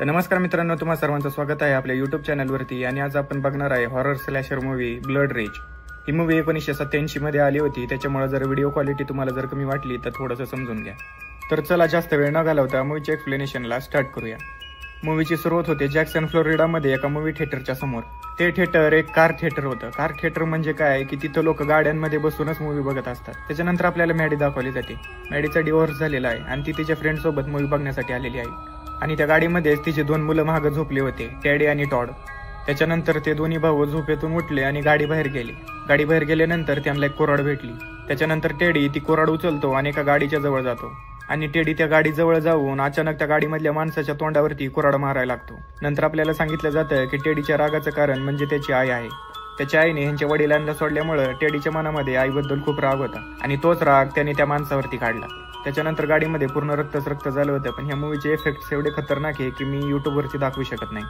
तर नमस्कार मित्रांनो, तुम्हा सर्वांचं स्वागत आहे आपल्या युट्यूब चॅनलवरती. आणि आज आपण बघणार आहे हॉरर स्लॅशर मूवी ब्लड रेज. ही मूवी 1987 मध्ये आली होती, त्याच्यामुळे जर व्हिडिओ क्वालिटी तुम्हाला जर कमी वाटली तर थोडंसं समजून घ्या. तर चला जास्त वेळ न घालवता मूवीच्या एक्सप्लेनेशनला स्टार्ट करूया. मूवीची सुरुवात होते जॅक्सन फ्लोरिडामध्ये एका मूवी थिएटरच्या समोर. ते थिएटर एक कार थिएटर होतं. कार थिएटर म्हणजे काय की तिथं लोक गाड्यांमध्ये बसूनच मूवी बघत असतात. त्याच्यानंतर आपल्याला मॅडी दाखवली जाते. मॅडीचा डिवोर्स झालेला आहे आणि ती तिच्या फ्रेंड सोबत मूवी बघण्यासाठी आलेली आहे. आणि त्या गाडीमध्येच तिचे 2 मुलं मागं झोपले होते, टॅडी आणि टॉड. त्याच्यानंतर ते दोन्ही भाऊ झोपेतून उठले आणि गाडी बाहेर गेले. गाडी बाहेर गेल्यानंतर त्यांना एक कोराड भेटली. त्याच्यानंतर टेडी ती कोराड उचलतो आणि एका गाडीच्या जवळ जातो. आणि टेडी त्या गाडीजवळ जाऊन अचानक त्या गाडीमधल्या माणसाच्या तोंडावरती कोराड मारायला लागतो. नंतर आपल्याला सांगितलं जातं की टेडीच्या रागाचं कारण म्हणजे त्याची आई आहे. त्याच्या आईने ह्यांच्या वडिलांना सोडल्यामुळे टेडीच्या मनामध्ये आईबद्दल खूप राग होता आणि तोच राग त्याने त्या माणसावरती काढला. त्याच्यानंतर गाडीमध्ये पूर्ण रक्त झालं होतं. पण ह्या मूवीचे इफेक्ट्स एवढे खतरनाक आहे की मी युट्यूबवरती दाखवू शकत नाही.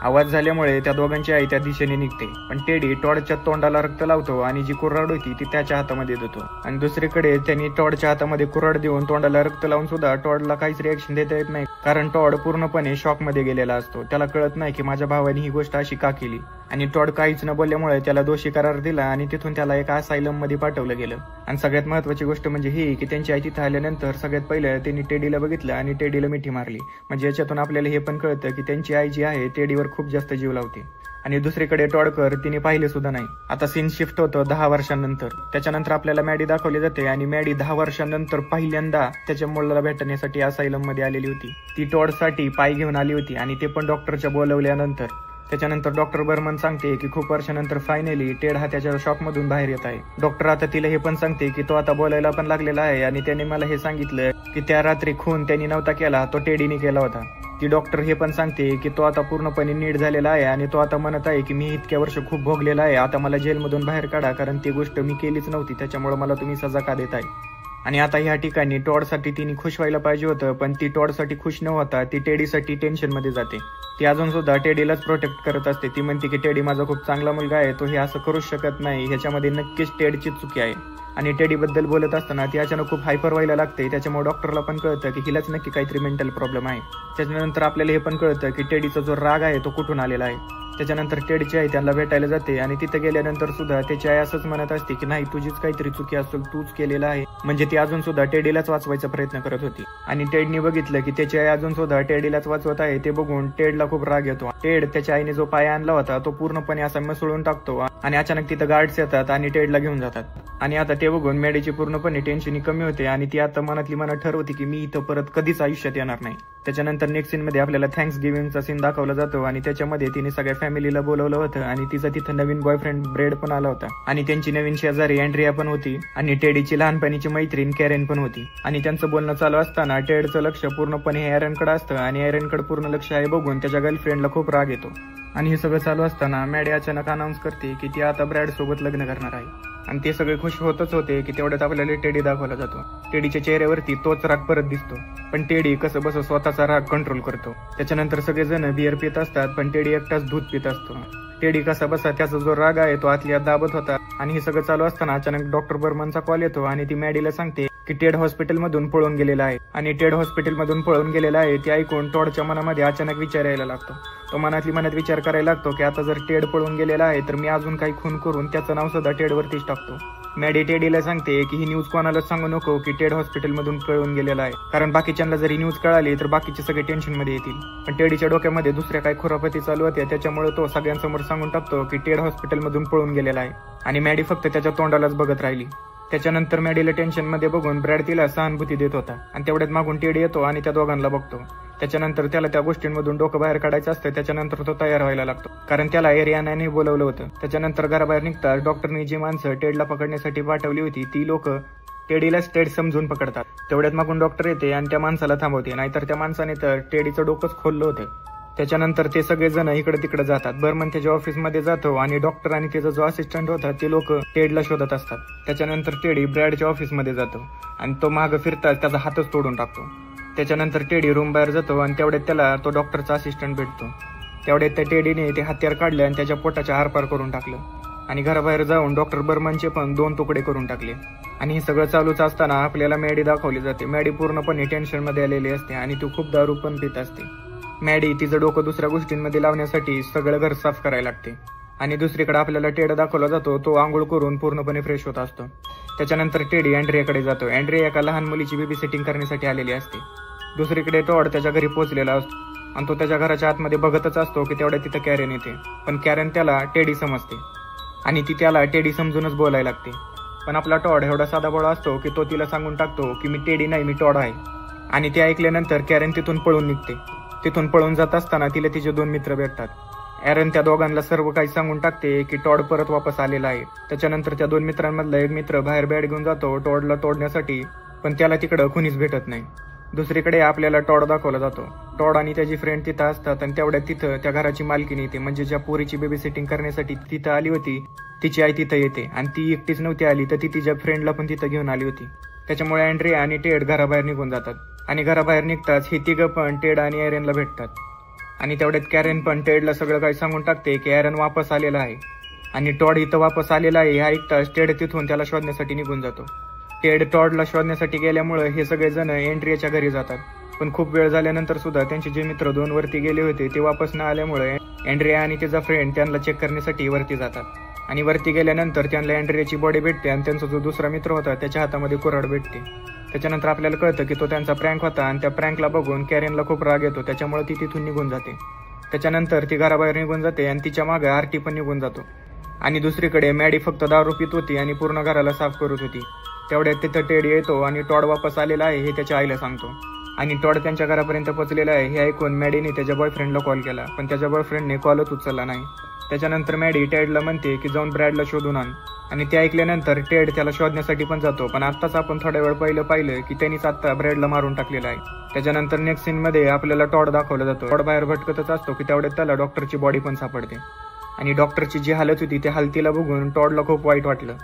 आवाज झाल्यामुळे त्या दोघांची आई त्या दिशेने निघते. पण टेडी टॉडच्या तोंडाला रक्त लावतो आणि जी कुऱ्हाड होती ती त्याच्या हातामध्ये देतो. आणि दुसरीकडे त्यांनी टॉडच्या हातामध्ये कुऱ्हाड देऊन तोंडाला रक्त लावून सुद्धा टॉडला काहीच रिएक्शन देता येत नाही, कारण टॉड पूर्णपणे शॉक मध्ये गेलेला असतो. त्याला कळत नाही की माझ्या भावाने ही गोष्ट अशी का केली. आणि टॉड काहीच न बोलल्यामुळे त्याला दोषी करार दिला आणि तिथून त्याला एका असायलम मध्ये पाठवलं गेलं. आणि सगळ्यात महत्वाची गोष्ट म्हणजे ही की त्यांची आई तिथे आल्यानंतर सगळ्यात पहिले त्यांनी टेडीला बघितलं आणि टेडीला मिठी मारली. म्हणजे याच्यातून आपल्याला हे पण कळतं की त्यांची आई जी आहे टेडीवर खूप जास्त जीव लावते. आणि दुसरीकडे टॉडकर तिने पाहिले सुद्धा नाही. आता सीन शिफ्ट होतं 10 वर्षांनंतर. त्याच्यानंतर आपल्याला मॅडी दाखवली जाते आणि मॅडी 10 वर्षांनंतर पहिल्यांदा त्याच्या मुलाला भेटण्यासाठी असायलम मध्ये आलेली होती. ती टॉडसाठी पाय घेऊन आली होती आणि ते पण डॉक्टरच्या बोलवल्यानंतर. त्याच्यानंतर डॉक्टर बर्मन सांगते की खूप वर्षानंतर फायनली टेड हा त्याच्या शॉक मधून बाहेर येत आहे. डॉक्टर आता तिला हे पण सांगते की तो आता बोलायला पण लागलेला आहे आणि त्याने मला हे सांगितलं की त्या रात्री खून त्यांनी नव्हता केला, तो टेडीने केला होता. ती डॉक्टर हे पण सांगते की तो आता पूर्णपणे नीट झालेला आहे आणि तो आता म्हणत आहे की मी इतक्या वर्ष खूप भोगलेला आहे, आता मला जेलमधून बाहेर काढा, कारण ती गोष्ट मी केलीच नव्हती, त्याच्यामुळे मला तुम्ही सजा का देताय. आणि आता ह्या ठिकाणी टॉडसाठी तिने खुश व्हायला पाहिजे होतं, पण ती टॉडसाठी खुश न होता ती टेडीसाठी टेन्शन मध्ये जाते. ती अजून सुद्धा टेडीलाच प्रोटेक्ट करत असते. ती म्हणते की टेडी माझा खूप चांगला मुलगा आहे, तो हे असं करूच शकत नाही, ह्याच्यामध्ये नक्कीच टेडची चुकी आहे. आणि टेडी बद्दल बोलत असताना ती अचानक खूप हायपर व्हायला लागते. त्याच्यामुळे डॉक्टरला पण कळतं की हिलाच नक्की काहीतरी मेंटल प्रॉब्लेम आहे. त्याच्यानंतर आपल्याला हे पण कळतं की टेडीचा जो राग आहे तो कुठून आलेला आहे. त्याच्यानंतर टेडची आई त्यांना भेटायला जाते आणि तिथे गेल्यानंतर सुद्धा त्याची आई असंच म्हणत असते की नाही, तुझीच काहीतरी चुकी असेल, तूच केलेला आहे. म्हणजे ती अजून सुद्धा टेडीलाच वाचवायचा प्रयत्न करत होती. आणि टेडनी बघितलं की त्याची आई अजून सुद्धा टेडीलाच वाचवत आहे. ते बघून टेडला खूप राग येतो. टेड त्याच्या आईने जो पाय आणला होता तो पूर्णपणे असा मिसळून टाकतो आणि अचानक तिथं गार्ड्स येतात आणि टेडला घेऊन जातात. आणि आता ते बघून मॅडीची पूर्णपणे टेन्शन कमी होते आणि ती आता मनातली मनात ठरवते की मी इथं परत कधीच आयुष्यात येणार नाही. त्याच्यानंतर नेक्स्ट सीन मध्ये आपल्याला थँक्स गिव्हिंगचा सीन दाखवला जातो आणि त्याच्यामध्ये तिने सगळ्या फॅमिलीला बोलवलं होतं आणि तिचा तिथं नवीन बॉयफ्रेंड ब्रेड पण आला होता. आणि त्यांची नवीन शेजारी अँड्रिया पण होती आणि टेडीची लहानपणीची मैत्रीण कॅरेन पण होती. आणि त्यांचं बोलणं चालू असताना टेडचं लक्ष पूर्णपणे एरनकडे असतं आणि एरनकडे पूर्ण लक्ष आहे बघून त्याच्या गर्लफ्रेंडला खूप राग येतो. आणि हे सगळं चालू असताना मॅडी अचानक अनाऊन्स करते की ती आता ब्रॅड सोबत लग्न करणार आहे. आणि ते सगळे खुश होतच होते की तेवढ्यात आपल्याला टेडी दाखवला जातो. टेडीच्या चेहऱ्यावरती तोच राग परत दिसतो, पण टेडी कसं बस स्वतःचा राग कंट्रोल करतो. त्याच्यानंतर सगळेजण बिअर पित असतात, पण टेडी एकटाच दूध पित असतो. टेडी कसा बसा त्याचा जो राग आहे तो आतल्या दाबत होता. आणि हे सगळं चालू असताना अचानक डॉक्टर बर्मनचा कॉल येतो आणि ती मॅडीला सांगते की टेड हॉस्पिटल मधून पळून गेलेला आहे. आणि टेड हॉस्पिटल मधून पळून गेलेला आहे ते ऐकून टॉडच्या मनामध्ये अचानक विचार यायला लागतो. तो मनातली मनात विचार करायला लागतो की आता जर टेड पळून गेलेला आहे तर मी अजून काही खून करून त्याचं नाव सुद्धा टेडवरतीच टाकतो. मॅडी टेडीला सांगते की ही न्यूज कोणालाच सांगू नको की टेड हॉस्पिटल मधून पळून गेलेला आहे, कारण बाकीच्यांना जर ही न्यूज कळाली तर बाकीचे सगळे टेन्शन मध्ये येतील. पण टेडीच्या डोक्यामध्ये दुसऱ्या काही खुरापती चालू होत्या, त्याच्यामुळे तो सगळ्यांसमोर सांगून टाकतो की टेड हॉस्पिटल मधून पळून गेलेला आहे. आणि मॅडी फक्त त्याच्या तोंडालाच बघत राहिली. त्याच्यानंतर मॅडीला टेन्शन मध्ये बघून ब्रॅड तिला सहानुभूती देत होता आणि तेवढ्यात मागून टेडी येतो आणि त्या दोघांना बघतो. त्याच्यानंतर त्याला त्या गोष्टींमधून डोकं बाहेर काढायचं असतं. त्याच्यानंतर तो तयार व्हायला लागतो, कारण त्याला एरियानाने बोलवलं होतं. त्याच्यानंतर घराबाहेर निघतात डॉक्टरने जी माणसं टेडला पकडण्यासाठी पाठवली होती ती लोक टेडीलाच टेड समजून पकडतात. तेवढ्यात मागून डॉक्टर येते आणि त्या माणसाला थांबवते, नाहीतर त्या माणसाने तर टेडीचं डोकंच खोललं होतं. त्याच्यानंतर ते सगळेजण इकडे तिकडे जातात. बर्मन त्याच्या ऑफिसमध्ये जातो आणि डॉक्टर आणि त्याचा जो असिस्टंट होता ते लोक टेडला शोधत असतात. त्याच्यानंतर टेडी ब्रॅडच्या ऑफिसमध्ये जातो आणि तो मागं फिरताच त्याचा हातच तोडून टाकतो. त्याच्यानंतर टेडी रूम बाहेर जातो आणि तेवढ्यात त्याला तो डॉक्टरचा असिस्टंट भेटतो. तेवढ्यात त्या टेडीने ते हत्यार काढले आणि त्याच्या पोटाच्या आरपार करून टाकलं आणि घराबाहेर जाऊन डॉक्टर बर्मनचे पण 2 तुकडे करून टाकले. आणि हे सगळं चालूच असताना आपल्याला मॅडी दाखवली जाते. मॅडी पूर्णपणे टेन्शन मध्ये आलेली असते आणि ती खूप दारू पण पित असते. मॅडी तिचं डोकं दुसऱ्या गोष्टींमध्ये लावण्यासाठी सगळं घर साफ करायला लागते आणि दुसरीकडे आपल्याला टेड दाखवला जातो. तो आंघोळ करून पूर्णपणे फ्रेश होत असतो. त्याच्यानंतर टेडी अँड्रियाकडे जातो. अँड्रिया एका लहान मुलीची बेबी सेटिंग करण्यासाठी आलेली असते. दुसरीकडे टॉड त्याच्या घरी पोहोचलेला असतो आणि तो त्याच्या घराच्या आतमध्ये बघतच असतो की तेवढ्या तिथं कॅरेन येते. पण कॅरेन त्याला टेडी समजते आणि ती त्याला टेडी समजूनच बोलायला लागते. पण आपला टॉड एवढा साधाबोळा असतो की तो तिला सांगून टाकतो की मी टेडी नाही, मी टॉड आहे. आणि ते ऐकल्यानंतर कॅरेन तिथून पळून निघते. तिथून पळून जात असताना तिला तिचे 2 मित्र भेटतात. ॲरन त्या दोघांना सर्व काही सांगून टाकते की टॉड परत वापस आलेला आहे. त्याच्यानंतर त्या 2 मित्रांमधला एक मित्र बाहेर बॅट घेऊन जातो टॉडला तोडण्यासाठी, पण त्याला तिकडं कुणीच भेटत नाही. दुसरीकडे आपल्याला टॉड दाखवला जातो. टॉड आणि त्याची फ्रेंड तिथं असतात आणि तेवढ्यात तिथं त्या घराची मालकीण येते, म्हणजे ज्या पोरीची बेबी सेटिंग करण्यासाठी तिथं आली होती तिची आई तिथं येते. आणि ती एकटीच नव्हती आली, तर ती तिच्या फ्रेंडला पण तिथं घेऊन आली होती. त्याच्यामुळे अँड्रिया आणि टेड घराबाहेर निघून जातात आणि घराबाहेर निघताच हे तिघं पण टेड आणि ॲरनला भेटतात. आणि तेवढ्यात कॅरेन पण टेडला सगळं काही सांगून टाकते की ॲरन वापस आलेला आहे आणि टॉड इथं वापस आलेला आहे. हे ऐकताच टेड तिथून त्याला शोधण्यासाठी निघून जातो. टेड टॉडला शोधण्यासाठी गेल्यामुळे हे सगळेजण अँड्रियाच्या घरी जातात. पण खूप वेळ झाल्यानंतर सुद्धा त्यांचे जे मित्र 2 वरती गेले होते ते वापस न आल्यामुळे अँड्रिया आणि तिचा फ्रेंड त्यांना चेक करण्यासाठी वरती जातात. आणि वरती गेल्यानंतर त्यांना अँड्रियाची बॉडी भेटते आणि त्यांचा जो दुसरा मित्र होता त्याच्या हातामध्ये कुऱ्हाड भेटते. त्याच्यानंतर आपल्याला कळतं की तो त्यांचा प्रँक होता आणि त्या प्रँकला बघून कॅरेनला खूप राग येतो. त्याच्यामुळे ती तिथून निघून जाते. त्याच्यानंतर ती घराबाहेर निघून जाते आणि तिच्या मागे आरटी पण निघून जातो. आणि दुसरीकडे मॅडी फक्त दारू पित होती आणि पूर्ण घराला साफ करत होती. तेवढ्यात तिथं टेड येतो आणि टॉड वापस आलेला आहे हे त्याच्या आईला सांगतो. आणि टॉड त्यांच्या घरापर्यंत पोहोचलेला आहे हे ऐकून मॅडीने त्याच्या बॉयफ्रेंडला कॉल केला, पण त्याच्या बॉयफ्रेंडने कॉलच उचलला नाही. त्याच्यानंतर मॅडी टेडला म्हणते की जाऊन ब्रॅडला शोधून आण. आणि ते ऐकल्यानंतर टेड त्याला शोधण्यासाठी पण जातो. पण आत्ताच आपण थोड्या वेळ पाहिलं की त्यांनीच आत्ता ब्रॅडला मारून टाकलेला आहे. त्याच्यानंतर नेक्स्ट सीन मध्ये आपल्याला टॉड दाखवला जातो. टॉड बाहेर भटकतच असतो की तेवढ्यात त्याला डॉक्टरची बॉडी पण सापडते. आणि डॉक्टरची जी हालत होती त्या हालतीला बघून टॉडला खूप वाईट वाटलं.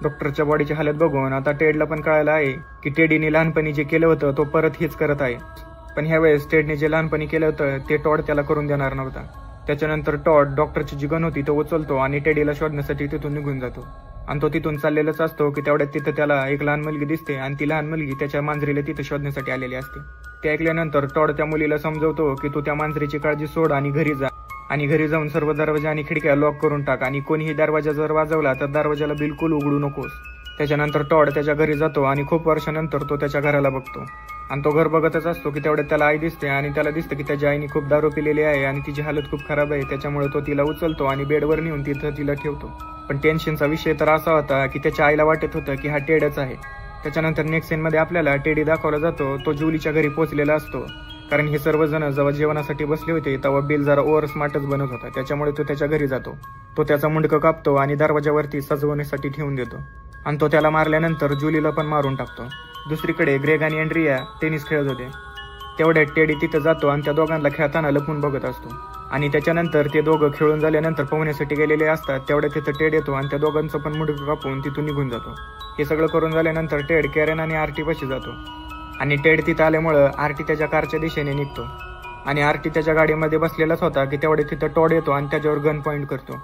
डॉक्टरच्या बॉडीची हालत बघून आता टेडला पण कळालं आहे की टेडीने लहानपणी जे केलं होतं तो परत हेच करत आहे. पण ह्यावेळेस टेडने जे लहानपणी केलं होतं ते टॉड त्याला करून देणार नव्हता. त्याच्यानंतर टॉड डॉक्टरची जी गन होती तो उचलतो आणि टेडीला शोधण्यासाठी तिथून निघून जातो. आणि तो तिथून चाललेलाच असतो की तेवढ्यात तिथं त्याला एक लहान मुलगी दिसते आणि ती लहान मुलगी त्याच्या मांजरीला तिथं शोधण्यासाठी आलेली असते. ते ऐकल्यानंतर टॉड त्या मुलीला समजवतो की तू त्या मांजरीची काळजी सोड आणि घरी जा. आणि घरी जाऊन सर्व दरवाजा आणि खिडक्या लॉक करून टाक आणि कोणीही दरवाजा जर वाजवला तर दरवाजाला बिलकुल उघडू नकोस. त्याच्यानंतर टॉड त्याच्या घरी जातो आणि खूप वर्षानंतर तो त्याच्या घराला बघतो. आणि तो घर बघतच असतो की तेवढ्यात त्याला आई दिसते आणि त्याला दिसतं की त्याच्या आईने खूप दारू पिलेली आहे आणि तिची हालत खूप खराब आहे. त्याच्यामुळे तो तिला उचलतो आणि बेडवर नेऊन तिथं तिला ठेवतो. पण टेन्शनचा विषय तर असा होता की त्याच्या आईला वाटत होतं की हा टेडच आहे. त्याच्यानंतर नेक्स्ट सीन मध्ये आपल्याला टेडी दाखवला जातो. तो जुलीच्या घरी पोहोचलेला असतो, कारण हे सर्वजण जेव्हा जेवणासाठी बसले होते तेव्हा बिल जरा ओव्हर स्मार्टच बनत होता. त्याच्यामुळे तो त्याच्या घरी जातो. तो त्याचा मुंडकं कापतो आणि दरवाजावरती सजवण्यासाठी ठेवून देतो. आणि तो त्याला मारल्यानंतर जुलीला पण मारून टाकतो. दुसरीकडे ग्रेग आणि अँड्रिया टेनिस खेळत होते. तेवढ्यात टेडी तिथं जातो आणि त्या दोघांना खेळताना लपून बघत असतो. आणि त्याच्यानंतर ते दोघं खेळून झाल्यानंतर पोहण्यासाठी गेलेले असतात. तेवढ्यात तिथं टेड येतो आणि त्या दोघांचं पण मुंडकं कापून तिथून निघून जातो. हे सगळं करून झाल्यानंतर टेड कॅरेन आणि आरटी पाशी जातो. आणि टेड तिथं आल्यामुळं आरटी त्याच्या कारच्या दिशेने निघतो. आणि आरटी त्याच्या गाडीमध्ये बसलेलाच होता की तेवढे तिथं टॉड येतो आणि त्याच्यावर गन पॉइंट करतो.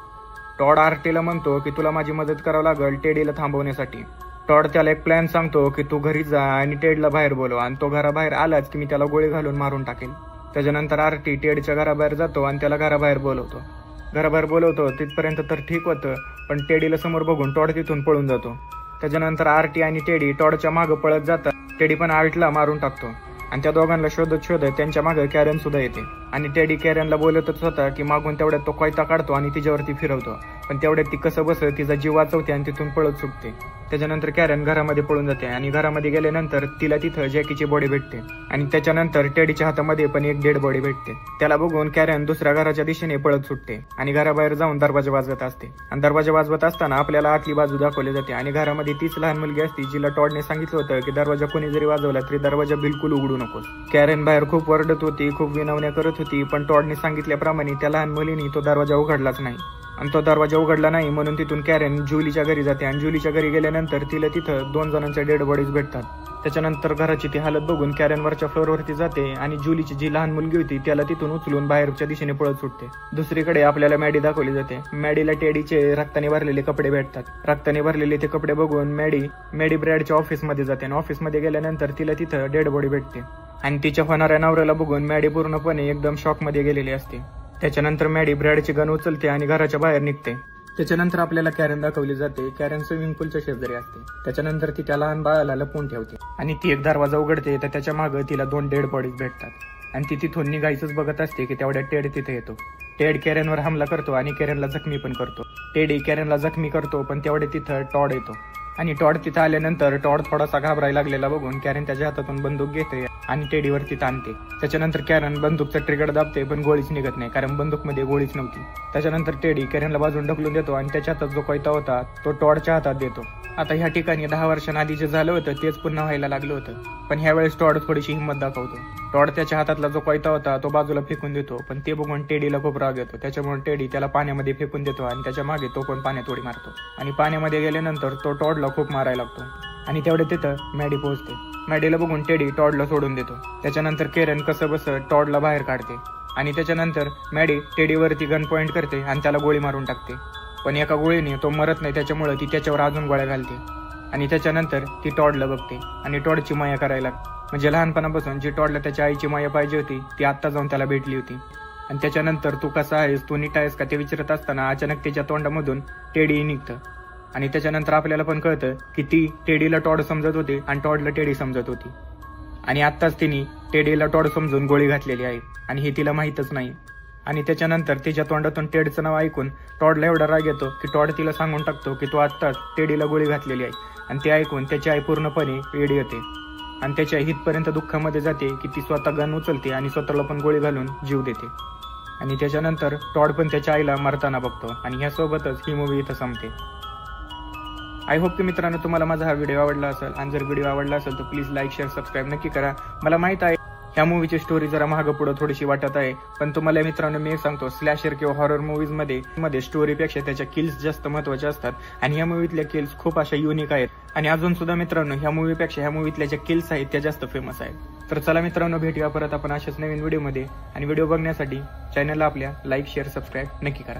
टॉड आरटीला म्हणतो की तुला माझी मदत करावं लागेल टेडीला थांबवण्यासाठी. टॉड त्याला एक प्लॅन सांगतो की तू घरी जा आणि टेडला बाहेर बोलव आणि तो घराबाहेर आलाच की मी त्याला गोळी घालून मारून टाकेल. त्याच्यानंतर आरटी टेडच्या घराबाहेर जातो आणि त्याला घराबाहेर बोलवतो. तिथपर्यंत तर ठीक होतं, पण टेडीला समोर बघून टॉड तिथून पळून जातो. त्याच्यानंतर आरटी आणि टेडी टॉडच्या मागं पळत जातात. टेडी पण आर्टला मारून टाकतो आणि त्या दोघांना शोधत त्यांच्या मागे कॅरेन सुद्धा येते. आणि टेडी कॅरेनला बोलतच होता की मागून तेवढ्यात तो कोयता काढतो आणि तिच्यावरती फिरवतो. पण तेवढ्यात ती कसं बसत तिचा जीव वाचवते आणि तिथून पळत सुटते. त्याच्यानंतर कॅरेन घरामध्ये पळून जाते आणि घरामध्ये गेल्यानंतर तिला तिथं जॅकीची बॉडी भेटते. आणि त्याच्यानंतर टेडीच्या हातामध्ये पण एक डेड बॉडी भेटते. त्याला बघून कॅरेन दुसऱ्या घराच्या दिशेने पळत सुटते आणि घराबाहेर जाऊन दरवाजा वाजवत असते. आणि दरवाजा वाजवत असताना आपल्याला आतली बाजू दाखवली जाते. आणि घरामध्ये तीच लहान मुलगी असते जिला टॉडने सांगितलं होतं की दरवाजा कोणी जरी वाजवला तरी दरवाजा बिलकुल उघडू नकोस. कॅरेन बाहेर खूप ओरडत होती, खूप विनवण्या करत होती, पण टॉडने सांगितल्याप्रमाणे त्या लहान मुलीने तो दरवाजा उघडलाच नाही. आणि तो दरवाजा उघडला नाही म्हणून तिथून कॅरेन जुलीच्या घरी जाते. आणि जुलीच्या घरी गेल्यानंतर तिला तिथं 2 जणांच्या डेड बॉडीज भेटतात. त्याच्यानंतर घराची ती हालत बघून कॅरेन वरच्या फ्लोअरवरती जाते आणि जुलीची जी लहान मुलगी होती त्याला तिथून उचलून बाहेरच्या दिशेने पळत सुटते. दुसरीकडे आपल्याला मॅडी दाखवली जाते. मॅडीला टेडीचे रक्ताने भरलेले कपडे भेटतात. रक्ताने भरलेले ते कपडे बघून मॅडी ब्रॅडच्या ऑफिसमध्ये जाते आणि ऑफिसमध्ये गेल्यानंतर तिला तिथं डेड बॉडी भेटते. आणि तिच्या होणाऱ्या नवऱ्याला बघून मॅडी पूर्णपणे एकदम शॉक मध्ये गेलेली असते. त्याच्यानंतर मॅडी ब्रॅडची गन उचलते आणि घराच्या बाहेर निघते. त्याच्यानंतर आपल्याला कॅरन दाखवली जाते. कॅरन स्विमिंग पूलच्या शेजारी असते. त्याच्यानंतर ती त्या लहान बाळाला लपवून ठेवते आणि ती एक दरवाजा उघडते तर त्याच्या मागे तिला 2 डेड बॉडीज भेटतात आणि ती तिथून निघायचंच बघत असते की तेवढ्या टेड तिथे येतो. टेड कॅरनवर हमला करतो आणि कॅरनला जखमी पण करतो. टेडी कॅरनला जखमी करतो पण तेवढे तिथं टॉड येतो आणि टॉड तिथं आल्यानंतर टॉड थोडासा घाबरायला लागलेला बघून कॅरन त्याच्या हातातून बंदूक घेते आणि टेडीवरती ताणते. त्याच्यानंतर कॅरन बंदूकचा ट्रिगर दाबते पण गोळीच निघत नाही कारण बंदूकमध्ये गोळीच नव्हती. त्याच्यानंतर टेडी कॅरनला बाजून ढकलून देतो आणि त्याच्या हातात जो कोयता होता तो टॉडच्या हातात देतो. आता ह्या ठिकाणी 10 वर्षांआधी जे झालं होतं तेच पुन्हा व्हायला लागलं होतं. पण ह्यावेळेस टॉड थोडीशी हिंमत दाखवतो. टॉड त्याच्या हातातला जो कोयता होता तो बाजूला फेकून देतो पण ते बघून टेडीला खूप राग येतो. त्याच्यामुळे टेडी त्याला पाण्यामध्ये फेकून देतो आणि त्याच्या मागे तो पण पाण्यात उडी मारतो आणि पाण्यामध्ये गेल्यानंतर तो टॉडला खूप मारायला लागतो आणि तेवढे तिथं मॅडी पोहोचते. मॅडीला बघून टेडी टॉडला सोडून देतो. त्याच्यानंतर कॅरन कसं बस टॉडला बाहेर काढते आणि त्याच्यानंतर मॅडी टेडीवरती गन पॉइंट करते आणि त्याला गोळी मारून टाकते. पण एका गोळीने तो मरत नाही त्याच्यामुळे ती त्याच्यावर अजून गोळ्या घालते आणि त्याच्यानंतर ती टॉडला बघते आणि टॉडची माया करायला म्हणजे लहानपणापासून जी टॉडला त्याच्या आईची माया पाहिजे होती ती आत्ता जाऊन त्याला भेटली होती. आणि त्याच्यानंतर तू कसा आहेस, तू नीट आहेस का ते विचारत असताना अचानक तिच्या तोंडामधून टेडी निघतं आणि त्याच्यानंतर आपल्याला पण कळतं की ती टेडीला टॉड समजत होती आणि टॉडला टेडी समजत होती आणि आत्ताच तिने टेडीला टॉड समजून गोळी घातलेली आहे आणि हे तिला माहीतच नाही. आणि त्याच्यानंतर तिच्या तोंडातून टेडचं नाव ऐकून टॉडला एवढा राग येतो की टॉड तिला सांगून टाकतो की तू आत्ताच टेडीला गोळी घातलेली आहे आणि ते ऐकून त्याची आई पूर्णपणे वेडी होते आणि त्याच्या हितपर्यंत दुःखामध्ये जाते की ती स्वतः गन उचलते आणि स्वतःला पण गोळी घालून जीव देते. आणि त्याच्यानंतर टॉड पण त्याच्या आईला मरताना बघतो आणि ह्यासोबतच ही मूवी इथं संपते. आय होप की मित्रांनो तुम्हाला माझा हा व्हिडिओ आवडला असेल आणि जर व्हिडिओ आवडला असेल तर प्लीज लाईक शेअर सबस्क्राईब नक्की करा. मला माहित आहे ह्या मूवीची स्टोरी जरा मागं पुढं थोडीशी वाटत आहे पण तुम्हाला मित्रांनो मी सांगतो स्लॅशर किंवा हॉरर मूवीज मध्ये स्टोरीपेक्षा त्याच्या किल्स जास्त महत्वाचे असतात आणि ह्या मूवीतल्या किल्स खूप अशा युनिक आहेत आणि अजून सुद्धा मित्रांनो ह्या मूवीपेक्षा ह्या मूवीतल्या ज्या किल्स आहेत त्या जास्त फेमस आहेत. तर चला मित्रांनो भेटूया परत आपण अशाच नवीन व्हिडिओमध्ये आणि व्हिडिओ बघण्यासाठी चॅनलला आपल्या लाईक शेअर सबस्क्राईब नक्की करा.